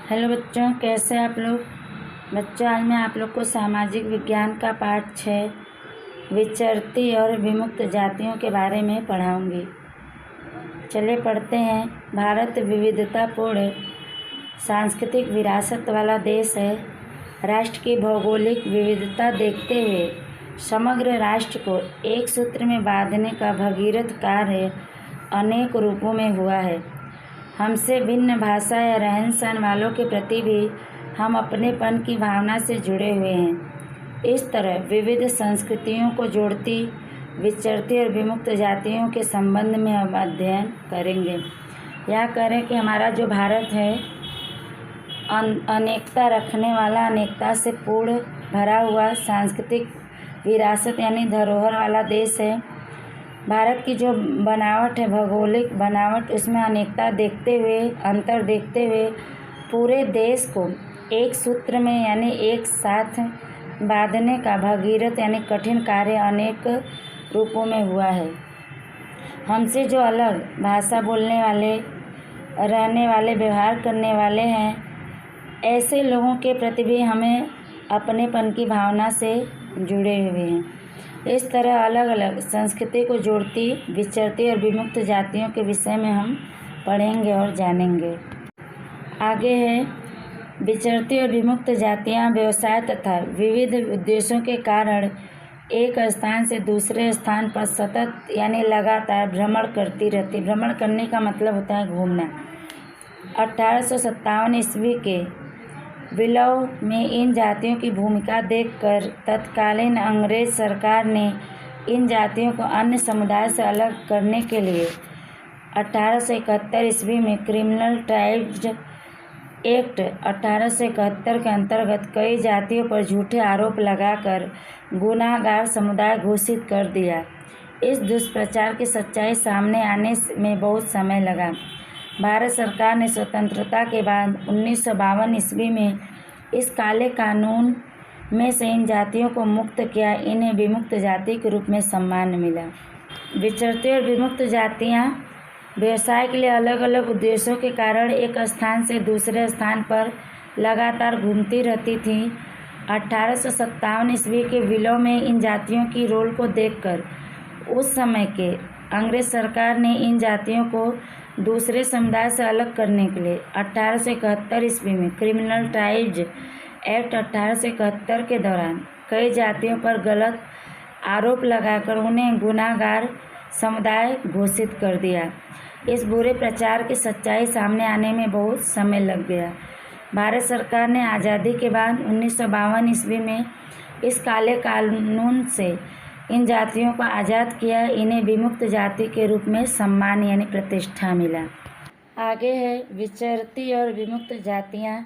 Hello बच्चों, कैसे आप लोग। बच्चों, आज मैं आप लोग को सामाजिक विज्ञान का पाठ 6 विचरती और विमुक्त जातियों के बारे में पढ़ाऊंगी। चलिए पढ़ते हैं। भारत विविधतापूर्ण सांस्कृतिक विरासत वाला देश है। राष्ट्र की भौगोलिक विविधता देखते हुए समग्र राष्ट्र को एक सूत्र में बांधने का भगीरथ कार्य अनेक रूपों में हुआ है। हमसे भिन्न भाषा या रहन सहन वालों के प्रति भी हम अपनेपन की भावना से जुड़े हुए हैं। इस तरह विविध संस्कृतियों को जोड़ती विचरती और विमुक्त जातियों के संबंध में हम अध्ययन करेंगे। यह करें कि हमारा जो भारत है अनेकता रखने वाला, अनेकता से पूर्ण भरा हुआ सांस्कृतिक विरासत यानी धरोहर वाला देश है। भारत की जो बनावट है, भौगोलिक बनावट, उसमें अनेकता देखते हुए, अंतर देखते हुए पूरे देश को एक सूत्र में यानी एक साथ बांधने का भगीरथ यानी कठिन कार्य अनेक रूपों में हुआ है। हमसे जो अलग भाषा बोलने वाले, रहने वाले, व्यवहार करने वाले हैं, ऐसे लोगों के प्रति भी हमें अपनेपन की भावना से जुड़े हुए हैं। इस तरह अलग अलग संस्कृति को जोड़ती विचरती और विमुक्त जातियों के विषय में हम पढ़ेंगे और जानेंगे। आगे है, विचरती और विमुक्त जातियां व्यवसाय तथा विविध उद्देश्यों के कारण एक स्थान से दूसरे स्थान पर सतत यानी लगातार भ्रमण करती रहती। भ्रमण करने का मतलब होता है घूमना। 1857 ईस्वी के विलय में इन जातियों की भूमिका देखकर तत्कालीन अंग्रेज सरकार ने इन जातियों को अन्य समुदाय से अलग करने के लिए 1871 ईस्वी में क्रिमिनल ट्राइब्स एक्ट 1871 के अंतर्गत कई जातियों पर झूठे आरोप लगाकर गुनाहगार समुदाय घोषित कर दिया। इस दुष्प्रचार की सच्चाई सामने आने में बहुत समय लगा। भारत सरकार ने स्वतंत्रता के बाद 1952 ईस्वी में इस काले कानून में से इन जातियों को मुक्त किया। इन्हें विमुक्त जाति के रूप में सम्मान मिला। विचरती और विमुक्त जातियां व्यवसाय के लिए अलग अलग उद्देश्यों के कारण एक स्थान से दूसरे स्थान पर लगातार घूमती रहती थीं। 1857 ईस्वी के विलय में इन जातियों की रोल को देखकर उस समय के अंग्रेज सरकार ने इन जातियों को दूसरे समुदाय से अलग करने के लिए 1871 ईस्वी में क्रिमिनल ट्राइब्स एक्ट 1871 के दौरान कई जातियों पर गलत आरोप लगाकर उन्हें गुनाहगार समुदाय घोषित कर दिया। इस बुरे प्रचार की सच्चाई सामने आने में बहुत समय लग गया। भारत सरकार ने आज़ादी के बाद 1952 ईस्वी में इस काले कानून से इन जातियों को आज़ाद किया। इन्हें विमुक्त जाति के रूप में सम्मान यानी प्रतिष्ठा मिला। आगे है, विचरती और विमुक्त जातियां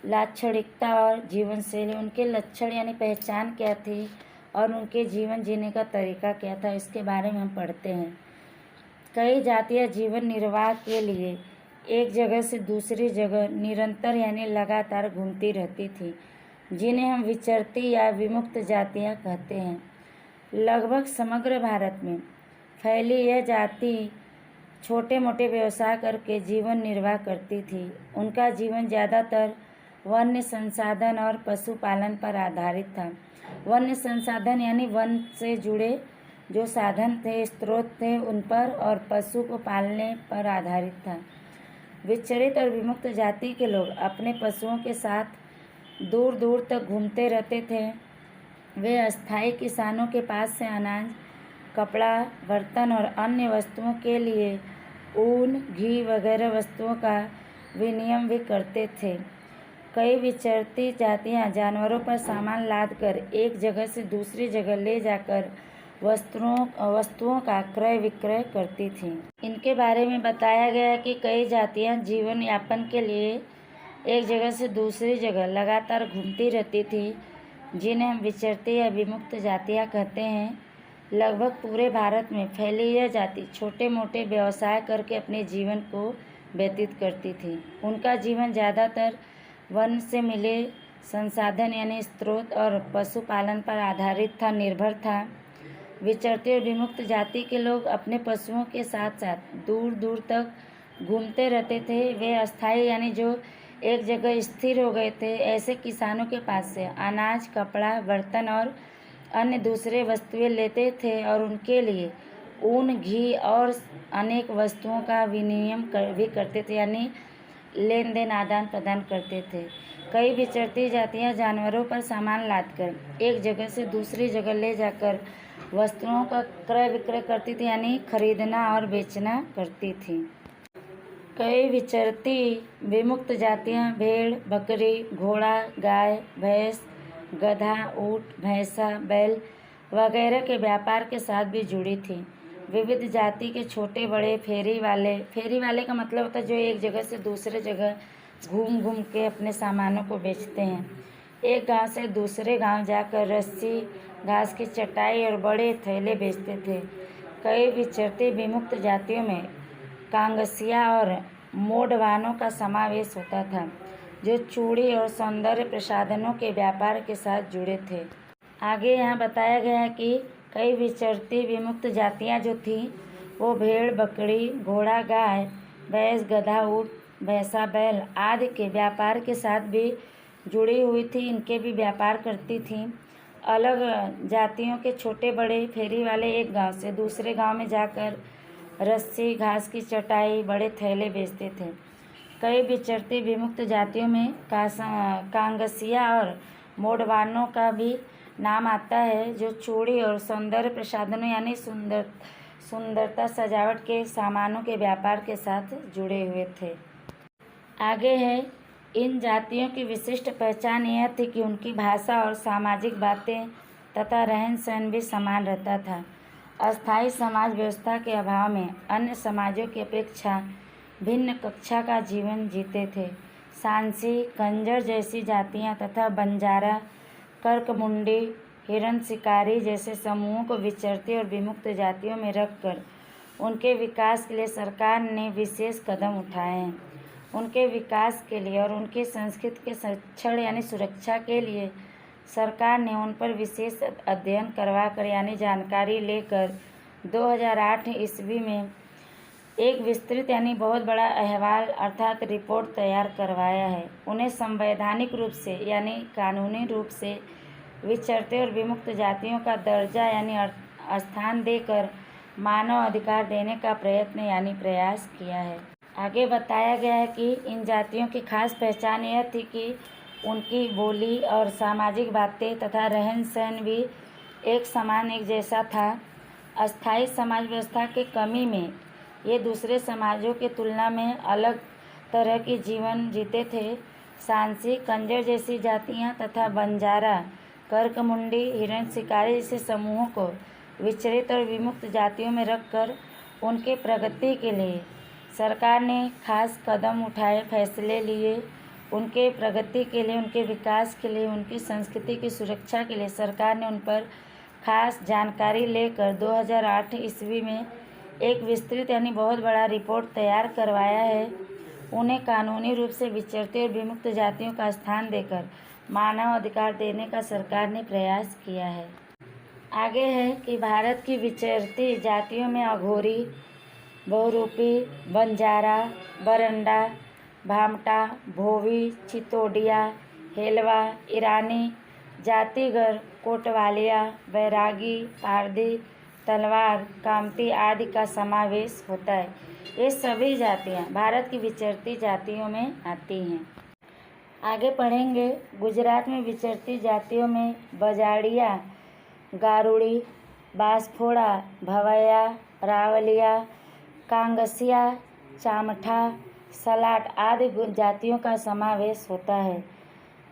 लाक्षणिकता और जीवनशैली। उनके लक्षण यानी पहचान क्या थी और उनके जीवन जीने का तरीका क्या था, इसके बारे में हम पढ़ते हैं। कई जातियां जीवन निर्वाह के लिए एक जगह से दूसरी जगह निरंतर यानी लगातार घूमती रहती थी, जिन्हें हम विचरती या विमुक्त जातियां कहते हैं। लगभग समग्र भारत में फैली यह जाति छोटे मोटे व्यवसाय करके जीवन निर्वाह करती थी। उनका जीवन ज़्यादातर वन्य संसाधन और पशुपालन पर आधारित था। वन्य संसाधन यानी वन से जुड़े जो साधन थे, स्रोत थे, उन पर, और पशु को पालने पर आधारित था। विचरित और विमुक्त जाति के लोग अपने पशुओं के साथ दूर दूर तक घूमते रहते थे। वे अस्थायी किसानों के पास से अनाज, कपड़ा, बर्तन और अन्य वस्तुओं के लिए ऊन, घी वगैरह वस्तुओं का विनिमय भी करते थे। कई विचरती जातियां जानवरों पर सामान लादकर एक जगह से दूसरी जगह ले जाकर वस्तुओं का क्रय विक्रय करती थीं। इनके बारे में बताया गया है कि कई जातियां जीवन यापन के लिए एक जगह से दूसरी जगह लगातार घूमती रहती थी, जिन्हें हम विचरती या विमुक्त जातियां कहते हैं। लगभग पूरे भारत में फैली यह जाति छोटे मोटे व्यवसाय करके अपने जीवन को व्यतीत करती थी। उनका जीवन ज़्यादातर वन से मिले संसाधन यानी स्रोत और पशुपालन पर आधारित था, निर्भर था। विचरती और विमुक्त जाति के लोग अपने पशुओं के साथ साथ दूर दूर तक घूमते रहते थे। वे अस्थायी यानी जो एक जगह स्थिर हो गए थे। ऐसे किसानों के पास से अनाज, कपड़ा, बर्तन और अन्य दूसरे वस्तुएं लेते थे और उनके लिए ऊन, घी और अनेक वस्तुओं का विनिमय भी करते थे, यानी लेन देन, आदान प्रदान करते थे। कई विचरती जातियां जानवरों पर सामान लादकर एक जगह से दूसरी जगह ले जाकर वस्तुओं का क्रय विक्रय करती थी, यानी खरीदना और बेचना करती थी। कई विचरती विमुक्त जातियां भेड़, बकरी, घोड़ा, गाय, भैंस, गधा, ऊँट, भैंसा, बैल वगैरह के व्यापार के साथ भी जुड़ी थी। विविध जाति के छोटे बड़े फेरी वाले का मतलब होता है जो एक जगह से दूसरे जगह घूम घूम के अपने सामानों को बेचते हैं। एक गांव से दूसरे गांव जाकर रस्सी, घास की चटाई और बड़े थैले बेचते थे। कई विचरती विमुक्त जातियों में कांगसिया और मोडवानों का समावेश होता था, जो चूड़ी और सौंदर्य प्रसाधनों के व्यापार के साथ जुड़े थे। आगे यहाँ बताया गया है कि कई विचरती विमुक्त जातियाँ जो थीं वो भेड़, बकरी, घोड़ा, गाय, भैंस, गधा, ऊँट, भैंसा, बैल आदि के व्यापार के साथ भी जुड़ी हुई थी। इनके भी व्यापार करती थीं। अलग जातियों के छोटे बड़े फेरी वाले एक गांव से दूसरे गांव में जाकर रस्सी, घास की चटाई, बड़े थैले बेचते थे। कई विचरती विमुक्त जातियों में कांगसिया और मोडवानों का भी नाम आता है, जो चूड़ी और सौंदर्य प्रसाधनों यानी सुंदरता सजावट के सामानों के व्यापार के साथ जुड़े हुए थे। आगे है, इन जातियों की विशिष्ट पहचान यह थी कि उनकी भाषा और सामाजिक बातें तथा रहन सहन भी समान रहता था। अस्थायी समाज व्यवस्था के अभाव में अन्य समाजों की अपेक्षा भिन्न कक्षा का जीवन जीते थे। सांसी, कंजर जैसी जातियां तथा बंजारा, कर्कमुंडी, हिरण शिकारी जैसे समूहों को विचरती और विमुक्त जातियों में रखकर उनके विकास के लिए सरकार ने विशेष कदम उठाए हैं। उनके विकास के लिए और उनकी संस्कृति के संरक्षण यानी सुरक्षा के लिए सरकार ने उन पर विशेष अध्ययन करवाकर यानी जानकारी लेकर 2008 ईस्वी में एक विस्तृत यानी बहुत बड़ा अहवाल अर्थात रिपोर्ट तैयार करवाया है। उन्हें संवैधानिक रूप से यानी कानूनी रूप से विचरते और विमुक्त जातियों का दर्जा यानी स्थान देकर मानव अधिकार देने का प्रयत्न यानी प्रयास किया है। आगे बताया गया है कि इन जातियों की खास पहचान यह थी कि उनकी बोली और सामाजिक बातें तथा रहन सहन भी एक समान एक जैसा था। अस्थायी समाज व्यवस्था की कमी में ये दूसरे समाजों की तुलना में अलग तरह की जीवन जीते थे। सांसी, कंजर जैसी जातियां तथा बंजारा, कर्कमुंडी, हिरण शिकारी जैसे समूहों को विचरित और विमुक्त जातियों में रखकर उनके प्रगति के लिए सरकार ने खास कदम उठाए, फैसले लिए। उनके प्रगति के लिए, उनके विकास के लिए, उनकी संस्कृति की सुरक्षा के लिए सरकार ने उन पर खास जानकारी लेकर 2008 ईस्वी में एक विस्तृत यानी बहुत बड़ा रिपोर्ट तैयार करवाया है। उन्हें कानूनी रूप से विचरती और विमुक्त जातियों का स्थान देकर मानव अधिकार देने का सरकार ने प्रयास किया है। आगे है कि भारत की विचरती जातियों में अघोरी, बहुरूपी, बंजारा, बरंडा, भामटा, भोवी, चितोडिया, हेलवा, ईरानी, जातिगर, कोटवालिया, बैरागी, पारधी, तलवार, कामती आदि का समावेश होता है। ये सभी जातियाँ भारत की विचरती जातियों में आती हैं। आगे पढ़ेंगे, गुजरात में विचरती जातियों में बजाड़िया, गारुड़ी, बांसफोड़ा, भवैया, रावलिया, कांगसिया, चामठा, सलाट आदि जातियों का समावेश होता है।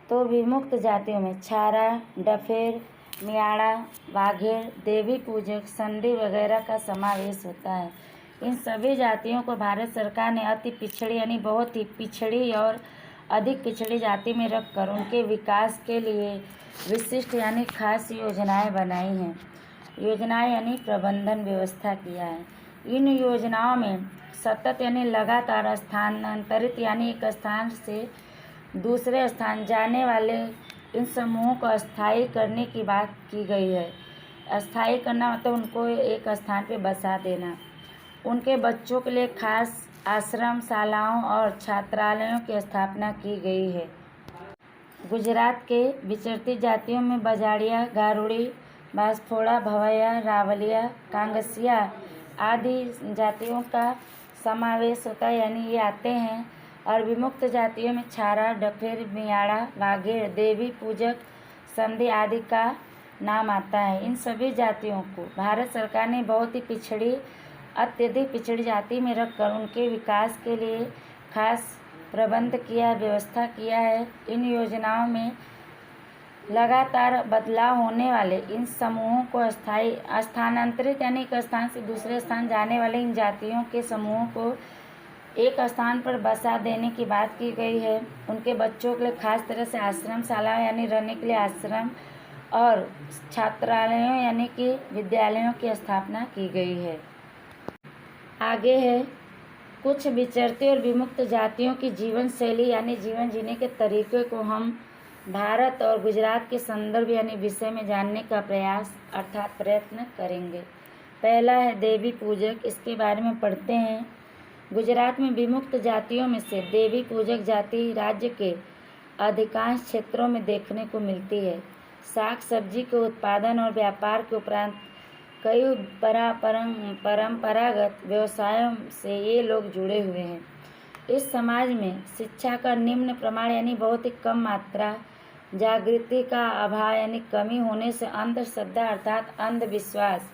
तो विमुक्त जातियों में छारा, डफेर, मियाड़ा, वाघेर, देवी पूजक, संडी वगैरह का समावेश होता है। इन सभी जातियों को भारत सरकार ने अति पिछड़ी यानी बहुत ही पिछड़ी और अधिक पिछड़ी जाति में रखकर उनके विकास के लिए विशिष्ट यानी खास योजनाएं बनाई हैं। योजनाएं यानी प्रबंधन व्यवस्था किया है। इन योजनाओं में सतत यानी लगातार स्थानांतरित यानी एक स्थान से दूसरे स्थान जाने वाले इन समूहों को अस्थायी करने की बात की गई है। अस्थायी करना मतलब उनको एक स्थान पे बसा देना। उनके बच्चों के लिए खास आश्रम शालाओं और छात्रालयों की स्थापना की गई है। गुजरात के विचरती जातियों में बजाड़िया, गारुड़ी, बांसफोड़ा, भवैया, रावलिया, कांगसिया आदि जातियों का समावेश होता है, यानी ये आते हैं। और विमुक्त जातियों में छारा, डफेर, मियाड़ा, वाघेड़, देवी पूजक, संधि आदि का नाम आता है। इन सभी जातियों को भारत सरकार ने बहुत ही अत्यधिक पिछड़ी जाति में रखकर उनके विकास के लिए खास प्रबंध किया, व्यवस्था किया है। इन योजनाओं में लगातार बदलाव होने वाले इन समूहों को स्थानांतरित यानी एक स्थान से दूसरे स्थान जाने वाले इन जातियों के समूहों को एक स्थान पर बसा देने की बात की गई है। उनके बच्चों के लिए खास तरह से आश्रम शालाएं यानी रहने के लिए आश्रम और छात्रालयों यानी कि विद्यालयों की स्थापना की गई है। आगे है कुछ विचरती और विमुक्त जातियों की जीवन शैली यानी जीवन जीने के तरीके को हम भारत और गुजरात के संदर्भ यानी विषय में जानने का प्रयास अर्थात प्रयत्न करेंगे। पहला है देवी पूजक। इसके बारे में पढ़ते हैं। गुजरात में विमुक्त जातियों में से देवी पूजक जाति राज्य के अधिकांश क्षेत्रों में देखने को मिलती है। साग सब्जी के उत्पादन और व्यापार के उपरांत कई परंपरागत व्यवसायों से ये लोग जुड़े हुए हैं। इस समाज में शिक्षा का निम्न प्रमाण यानी बहुत ही कम मात्रा, जागृति का अभाव यानी कमी होने से अंधश्रद्धा अर्थात अंधविश्वास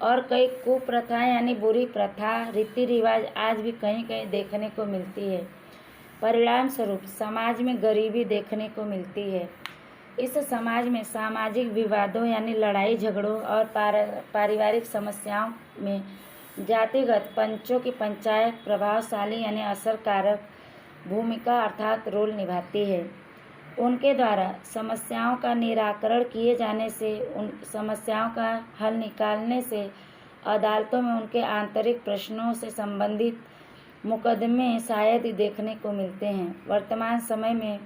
और कई कुप्रथाएं यानी बुरी प्रथा रीति रिवाज आज भी कहीं कहीं देखने को मिलती है। परिणाम स्वरूप समाज में गरीबी देखने को मिलती है। इस समाज में सामाजिक विवादों यानी लड़ाई झगड़ों और पारिवारिक समस्याओं में जातिगत पंचों की पंचायत प्रभावशाली यानी असरकारक भूमिका अर्थात रोल निभाती है। उनके द्वारा समस्याओं का निराकरण किए जाने से, उन समस्याओं का हल निकालने से अदालतों में उनके आंतरिक प्रश्नों से संबंधित मुकदमे शायद ही देखने को मिलते हैं। वर्तमान समय में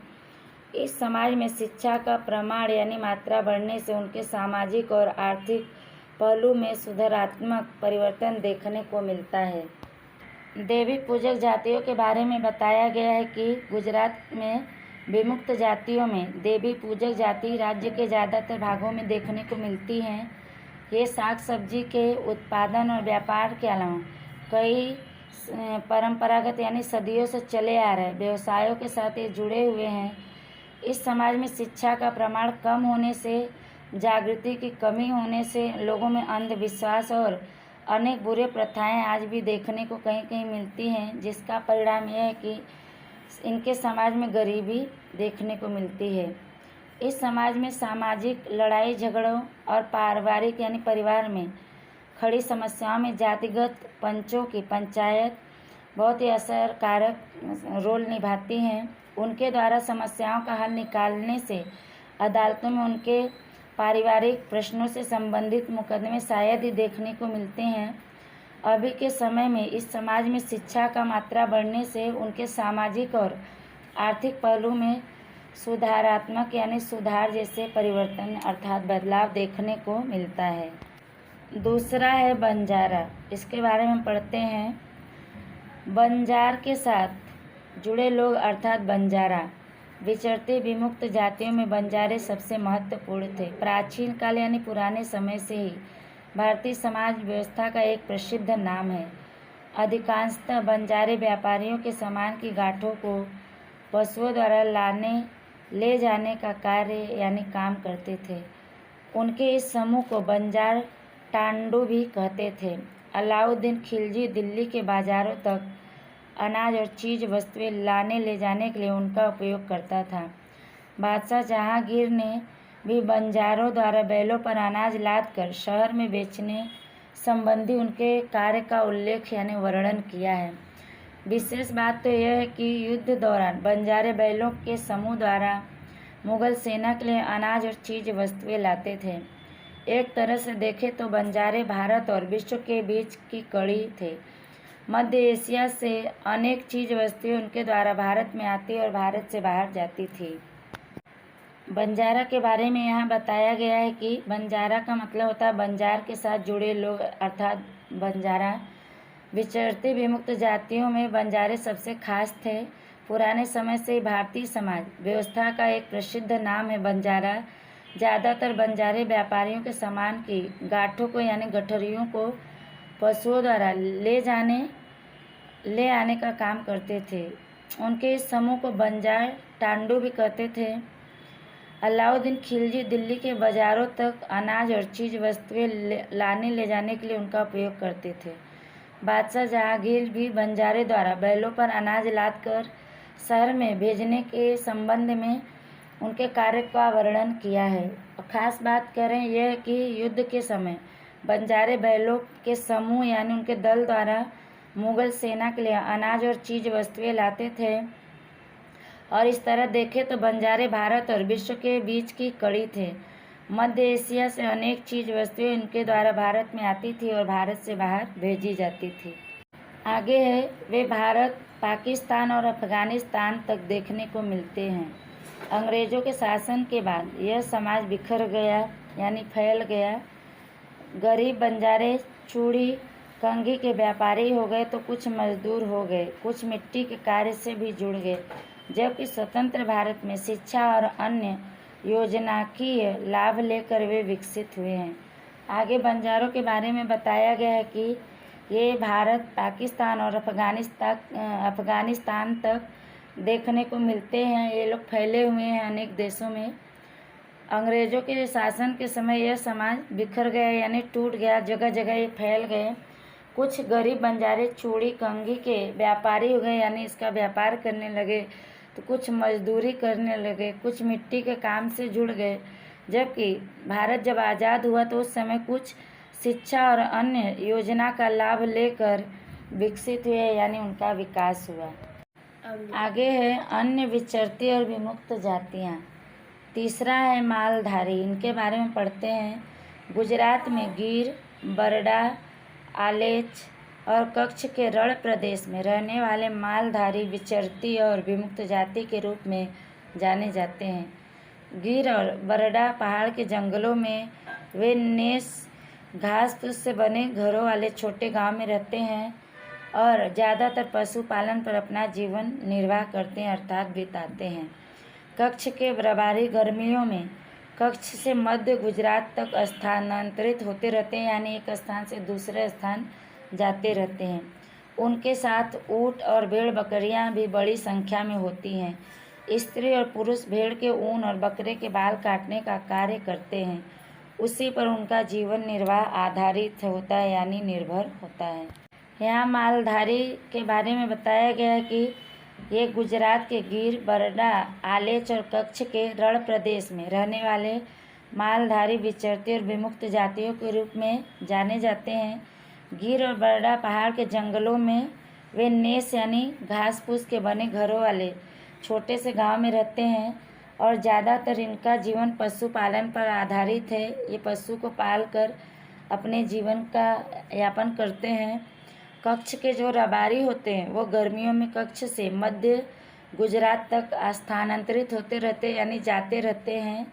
इस समाज में शिक्षा का प्रमाण यानी मात्रा बढ़ने से उनके सामाजिक और आर्थिक पहलू में सुधारात्मक परिवर्तन देखने को मिलता है। देवी पूजक जातियों के बारे में बताया गया है कि गुजरात में विमुक्त जातियों में देवी पूजक जाति राज्य के ज़्यादातर भागों में देखने को मिलती हैं। ये साग सब्जी के उत्पादन और व्यापार के अलावा कई परंपरागत यानी सदियों से चले आ रहे व्यवसायों के साथ ये जुड़े हुए हैं। इस समाज में शिक्षा का प्रमाण कम होने से, जागृति की कमी होने से लोगों में अंधविश्वास और अनेक बुरे प्रथाएं आज भी देखने को कहीं कहीं मिलती हैं, जिसका परिणाम यह है कि इनके समाज में गरीबी देखने को मिलती है। इस समाज में सामाजिक लड़ाई झगड़ों और पारिवारिक यानी परिवार में खड़ी समस्याओं में जातिगत पंचों की पंचायत बहुत ही असरकारक रोल निभाती हैं। उनके द्वारा समस्याओं का हल निकालने से अदालतों में उनके पारिवारिक प्रश्नों से संबंधित मुकदमे शायद ही देखने को मिलते हैं। अभी के समय में इस समाज में शिक्षा का मात्रा बढ़ने से उनके सामाजिक और आर्थिक पहलू में सुधारात्मक यानी सुधार जैसे परिवर्तन अर्थात बदलाव देखने को मिलता है। दूसरा है बंजारा। इसके बारे में पढ़ते हैं। बंजार के साथ जुड़े लोग अर्थात बंजारा विचरती विमुक्त जातियों में बंजारे सबसे महत्वपूर्ण थे। प्राचीन काल यानी पुराने समय से ही भारतीय समाज व्यवस्था का एक प्रसिद्ध नाम है। अधिकांशतः बंजारे व्यापारियों के सामान की गांठों को पशुओं द्वारा ले जाने का कार्य यानी काम करते थे। उनके इस समूह को बंजार टांडू भी कहते थे। अलाउद्दीन खिलजी दिल्ली के बाजारों तक अनाज और चीज़ वस्तुएं लाने ले जाने के लिए उनका उपयोग करता था। बादशाह जहांगीर ने भी बंजारों द्वारा बैलों पर अनाज लादकर शहर में बेचने संबंधी उनके कार्य का उल्लेख यानी वर्णन किया है। विशेष बात तो यह है कि युद्ध दौरान बंजारे बैलों के समूह द्वारा मुगल सेना के लिए अनाज और चीज़ वस्तुएं लाते थे। एक तरह से देखें तो बंजारे भारत और विश्व के बीच की कड़ी थे। मध्य एशिया से अनेक चीज़ वस्तुएं उनके द्वारा भारत में आती और भारत से बाहर जाती थी। बंजारा के बारे में यहाँ बताया गया है कि बंजारा का मतलब होता है बंजार के साथ जुड़े लोग अर्थात बंजारा विचरती विमुक्त जातियों में बंजारे सबसे खास थे। पुराने समय से ही भारतीय समाज व्यवस्था का एक प्रसिद्ध नाम है बंजारा। ज़्यादातर बंजारे व्यापारियों के सामान की गांठों को यानी गठरियों को पशुओं द्वारा ले आने का काम करते थे। उनके इस समूह को बंजार टांडू भी कहते थे। अलाउद्दीन खिलजी दिल्ली के बाज़ारों तक अनाज और चीज़ वस्तुएं लाने ले जाने के लिए उनका उपयोग करते थे। बादशाह जहांगीर भी बंजारे द्वारा बैलों पर अनाज लाद कर शहर में भेजने के संबंध में उनके कार्य का वर्णन किया है। और ख़ास बात करें यह कि युद्ध के समय बंजारे बैलों के समूह यानी उनके दल द्वारा मुग़ल सेना के लिए अनाज और चीज़ वस्तुएं लाते थे। और इस तरह देखें तो बंजारे भारत और विश्व के बीच की कड़ी थे। मध्य एशिया से अनेक चीज़ वस्तुएं उनके द्वारा भारत में आती थी और भारत से बाहर भेजी जाती थी। आगे है वे भारत, पाकिस्तान और अफ़गानिस्तान तक देखने को मिलते हैं। अंग्रेज़ों के शासन के बाद यह समाज बिखर गया यानी फैल गया। गरीब बंजारे चूड़ी कंघी के व्यापारी हो गए तो कुछ मजदूर हो गए, कुछ मिट्टी के कार्य से भी जुड़ गए। जबकि स्वतंत्र भारत में शिक्षा और अन्य योजनाकीय लाभ लेकर वे विकसित हुए हैं। आगे बंजारों के बारे में बताया गया है कि ये भारत, पाकिस्तान और अफ़गानिस्तान तक देखने को मिलते हैं। ये लोग फैले हुए हैं अनेक देशों में। अंग्रेज़ों के शासन के समय यह समाज बिखर गया यानी टूट गया, जगह जगह ये फैल गए। कुछ गरीब बंजारे चूड़ी कंघी के व्यापारी हो गए यानी इसका व्यापार करने लगे, तो कुछ मजदूरी करने लगे, कुछ मिट्टी के काम से जुड़ गए। जबकि भारत जब आज़ाद हुआ तो उस समय कुछ शिक्षा और अन्य योजना का लाभ लेकर विकसित हुए यानी उनका विकास हुआ। आगे है अन्य विचरती और विमुक्त जातियाँ। तीसरा है मालधारी। इनके बारे में पढ़ते हैं। गुजरात में गीर, बरडा, आलेच और कच्छ के रण प्रदेश में रहने वाले मालधारी विचरती और विमुक्त जाति के रूप में जाने जाते हैं। गीर और बरडा पहाड़ के जंगलों में वे नेस घास फूस से बने घरों वाले छोटे गांव में रहते हैं और ज़्यादातर पशुपालन पर अपना जीवन निर्वाह करते हैं अर्थात बिताते हैं। कच्छ के रबारी गर्मियों में कच्छ से मध्य गुजरात तक स्थानांतरित होते रहते हैं यानी एक स्थान से दूसरे स्थान जाते रहते हैं। उनके साथ ऊँट और भेड़ बकरियां भी बड़ी संख्या में होती हैं। स्त्री और पुरुष भेड़ के ऊन और बकरे के बाल काटने का कार्य करते हैं। उसी पर उनका जीवन निर्वाह आधारित होता है यानी निर्भर होता है। यहाँ मालधारी के बारे में बताया गया है कि ये गुजरात के गीर, बरडा, आलेच और कच्छ के रण प्रदेश में रहने वाले मालधारी विचरती और विमुक्त जातियों के रूप में जाने जाते हैं। गीर और बरडा पहाड़ के जंगलों में वे नेस यानी घास फूस के बने घरों वाले छोटे से गांव में रहते हैं और ज़्यादातर इनका जीवन पशुपालन पर आधारित है। ये पशु को पाल कर अपने जीवन का यापन करते हैं। कच्छ के जो रबारी होते हैं वो गर्मियों में कच्छ से मध्य गुजरात तक स्थानांतरित होते रहते यानी जाते रहते हैं।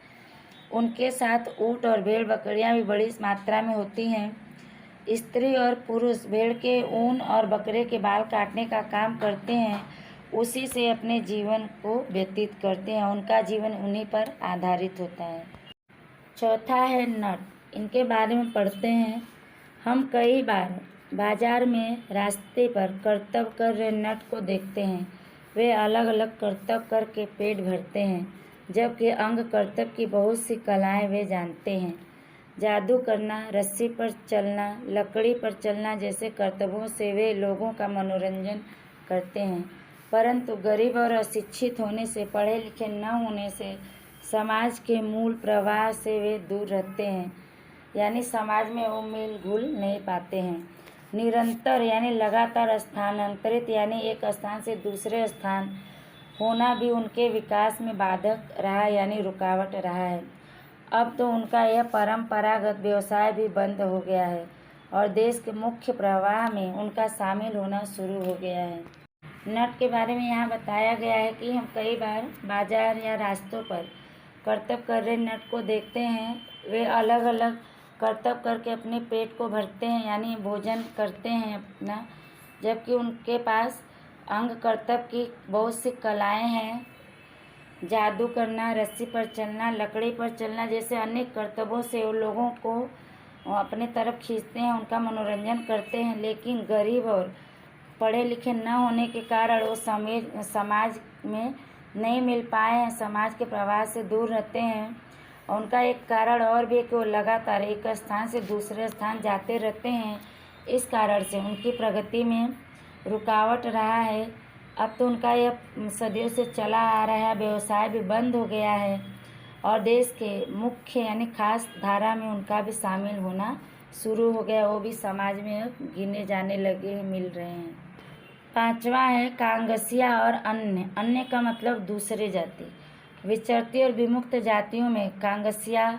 उनके साथ ऊँट और भेड़ बकरियां भी बड़ी मात्रा में होती हैं। स्त्री और पुरुष भेड़ के ऊन और बकरे के बाल काटने का काम करते हैं, उसी से अपने जीवन को व्यतीत करते हैं। उनका जीवन उन्हीं पर आधारित होता है। चौथा है नट। इनके बारे में पढ़ते हैं। हम कई बार बाजार में रास्ते पर करतब कर रहे नट को देखते हैं। वे अलग अलग करतब करके पेट भरते हैं, जबकि अंग करतब की बहुत सी कलाएं वे जानते हैं। जादू करना, रस्सी पर चलना, लकड़ी पर चलना जैसे करतबों से वे लोगों का मनोरंजन करते हैं। परंतु गरीब और अशिक्षित होने से, पढ़े लिखे न होने से समाज के मूल प्रवाह से वे दूर रहते हैं यानी समाज में वो मिल घुल नहीं पाते हैं। निरंतर यानी लगातार स्थानांतरित यानी एक स्थान से दूसरे स्थान होना भी उनके विकास में बाधक रहा यानी रुकावट रहा है। अब तो उनका यह परंपरागत व्यवसाय भी बंद हो गया है और देश के मुख्य प्रवाह में उनका शामिल होना शुरू हो गया है। नट के बारे में यहाँ बताया गया है कि हम कई बार बाजार या रास्तों पर करतब कर रहे नट को देखते हैं। वे अलग अलग करतब करके अपने पेट को भरते हैं यानी भोजन करते हैं अपना, जबकि उनके पास अंग करतब की बहुत सी कलाएं हैं। जादू करना, रस्सी पर चलना, लकड़ी पर चलना जैसे अनेक करतबों से वो लोगों को अपने तरफ खींचते हैं, उनका मनोरंजन करते हैं। लेकिन गरीब और पढ़े लिखे न होने के कारण वो समाज में नहीं मिल पाए हैं, समाज के प्रवाह से दूर रहते हैं। और उनका एक कारण और भी है कि वो लगातार एक स्थान से दूसरे स्थान जाते रहते हैं। इस कारण से उनकी प्रगति में रुकावट रहा है। अब तो उनका यह सदियों से चला आ रहा व्यवसाय भी बंद हो गया है और देश के मुख्य यानी खास धारा में उनका भी शामिल होना शुरू हो गया। वो भी समाज में अब गिने जाने लगे हैं, मिल रहे हैं। 5वां है कांगसिया और अन्य। अन्य का मतलब दूसरे जाति। विचरती और विमुक्त जातियों में कांगसिया,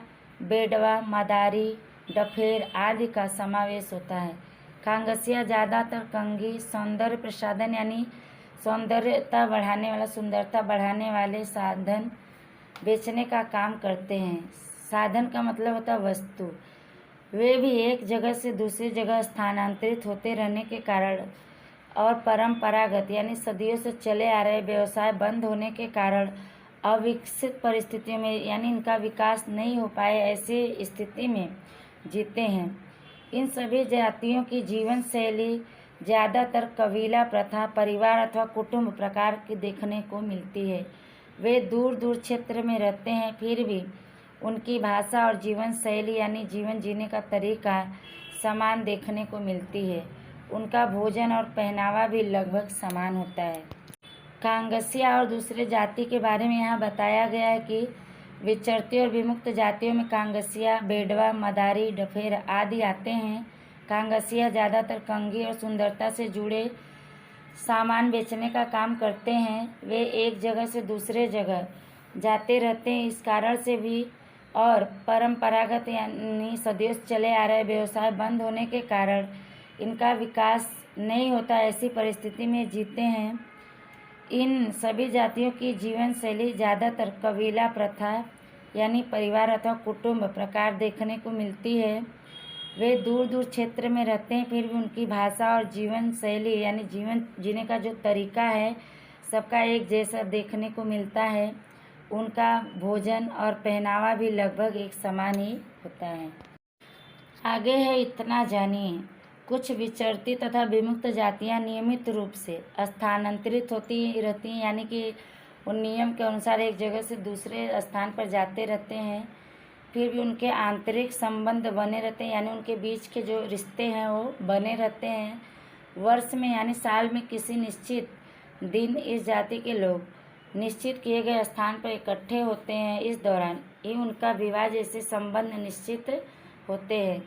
बेडवा, मदारी, डफेर आदि का समावेश होता है। कांगसिया ज़्यादातर कंघी, सौंदर्य प्रसाधन यानी सुंदरता बढ़ाने वाले साधन बेचने का काम करते हैं। साधन का मतलब होता है वस्तु। वे भी एक जगह से दूसरी जगह स्थानांतरित होते रहने के कारण और परंपरागत यानी सदियों से चले आ रहे व्यवसाय बंद होने के कारण अविकसित परिस्थितियों में यानी इनका विकास नहीं हो पाए, ऐसी स्थिति में जीते हैं। इन सभी जातियों की जीवन शैली ज़्यादातर कबीला प्रथा, परिवार अथवा कुटुंब प्रकार की देखने को मिलती है। वे दूर दूर क्षेत्र में रहते हैं, फिर भी उनकी भाषा और जीवन शैली यानी जीवन जीने का तरीका समान देखने को मिलती है। उनका भोजन और पहनावा भी लगभग समान होता है। कांगसिया और दूसरे जाति के बारे में यहाँ बताया गया है कि विचरती और विमुक्त जातियों में कांगसिया, बेडवा, मदारी, डफेर आदि आते हैं। कांगसिया ज़्यादातर कंघी और सुंदरता से जुड़े सामान बेचने का काम करते हैं। वे एक जगह से दूसरे जगह जाते रहते हैं। इस कारण से भी और परंपरागत यानी सदियों से चले आ रहे व्यवसाय बंद होने के कारण इनका विकास नहीं होता, ऐसी परिस्थिति में जीते हैं। इन सभी जातियों की जीवन शैली ज़्यादातर कबीला प्रथा यानी परिवार अथवा कुटुंब प्रकार देखने को मिलती है। वे दूर दूर क्षेत्र में रहते हैं, फिर भी उनकी भाषा और जीवन शैली यानी जीवन जीने का जो तरीका है सबका एक जैसा देखने को मिलता है। उनका भोजन और पहनावा भी लगभग एक समान ही होता है। आगे है इतना जानिए। कुछ विचरती तथा विमुक्त जातियां नियमित रूप से स्थानांतरित होती रहती हैं, यानी कि उन नियम के अनुसार एक जगह से दूसरे स्थान पर जाते रहते हैं, फिर भी उनके आंतरिक संबंध बने रहते हैं, यानी उनके बीच के जो रिश्ते हैं वो बने रहते हैं। वर्ष में यानी साल में किसी निश्चित दिन इस जाति के लोग निश्चित किए गए स्थान पर इकट्ठे होते हैं। इस दौरान ही उनका विवाह जैसे संबंध निश्चित होते हैं।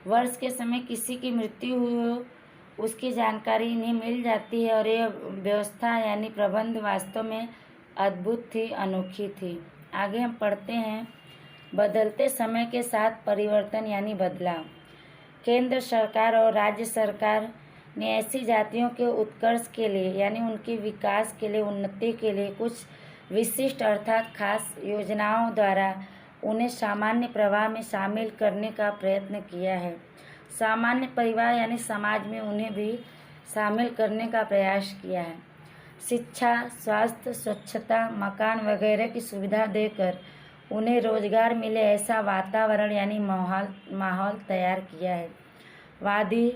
वर्ष के समय किसी की मृत्यु हुई हो उसकी जानकारी इन्हें मिल जाती है और यह व्यवस्था यानी प्रबंध वास्तव में अद्भुत थी, अनोखी थी। आगे हम पढ़ते हैं। बदलते समय के साथ परिवर्तन यानी बदलाव। केंद्र सरकार और राज्य सरकार ने ऐसी जातियों के उत्कर्ष के लिए यानी उनके विकास के लिए, उन्नति के लिए कुछ विशिष्ट अर्थात खास योजनाओं द्वारा उन्हें सामान्य प्रवाह में शामिल करने का प्रयत्न किया है। सामान्य परिवार यानी समाज में उन्हें भी शामिल करने का प्रयास किया है। शिक्षा, स्वास्थ्य, स्वच्छता, मकान वगैरह की सुविधा देकर उन्हें रोजगार मिले ऐसा वातावरण यानी माहौल तैयार किया है। वादी,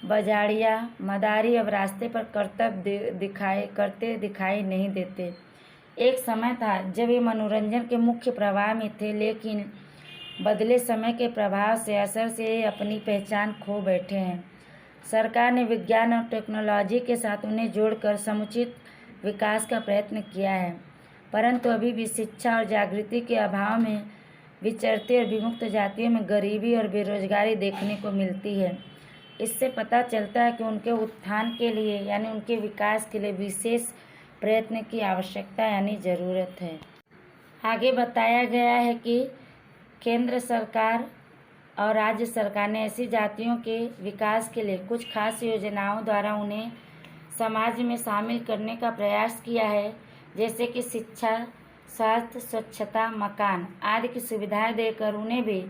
बजाड़िया, मदारी अब रास्ते पर करते दिखाई नहीं देते। एक समय था जब ये मनोरंजन के मुख्य प्रवाह में थे, लेकिन बदले समय के प्रभाव से असर से ये अपनी पहचान खो बैठे हैं। सरकार ने विज्ञान और टेक्नोलॉजी के साथ उन्हें जोड़कर समुचित विकास का प्रयत्न किया है, परंतु अभी भी शिक्षा और जागृति के अभाव में विचरती और विमुक्त जातियों में गरीबी और बेरोजगारी देखने को मिलती है। इससे पता चलता है कि उनके उत्थान के लिए यानी उनके विकास के लिए विशेष प्रयत्न की आवश्यकता यानी ज़रूरत है। आगे बताया गया है कि केंद्र सरकार और राज्य सरकार ने ऐसी जातियों के विकास के लिए कुछ खास योजनाओं द्वारा उन्हें समाज में शामिल करने का प्रयास किया है, जैसे कि शिक्षा, स्वास्थ्य, स्वच्छता, मकान आदि की सुविधाएं देकर उन्हें भी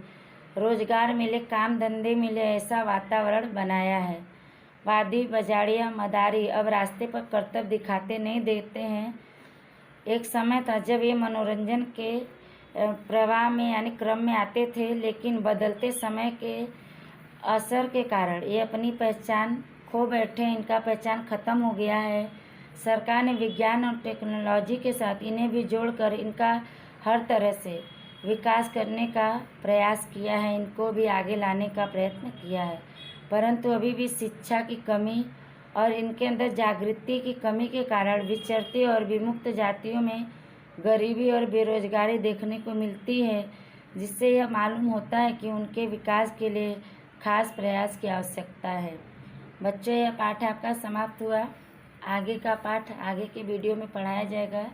रोजगार मिले, काम धंधे मिले ऐसा वातावरण बनाया है। वादी बजाड़िया मदारी अब रास्ते पर करतब दिखाते नहीं देते हैं। एक समय था जब ये मनोरंजन के प्रवाह में यानी क्रम में आते थे, लेकिन बदलते समय के असर के कारण ये अपनी पहचान खो बैठे हैं। इनका पहचान ख़त्म हो गया है। सरकार ने विज्ञान और टेक्नोलॉजी के साथ इन्हें भी जोड़कर इनका हर तरह से विकास करने का प्रयास किया है, इनको भी आगे लाने का प्रयत्न किया है। परंतु अभी भी शिक्षा की कमी और इनके अंदर जागृति की कमी के कारण विचरती और विमुक्त जातियों में गरीबी और बेरोजगारी देखने को मिलती है, जिससे यह मालूम होता है कि उनके विकास के लिए खास प्रयास की आवश्यकता है। बच्चों, यह पाठ आपका समाप्त हुआ। आगे का पाठ आगे के वीडियो में पढ़ाया जाएगा।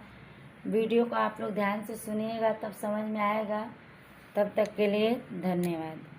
वीडियो को आप लोग ध्यान से सुनिएगा, तब समझ में आएगा। तब तक के लिए धन्यवाद।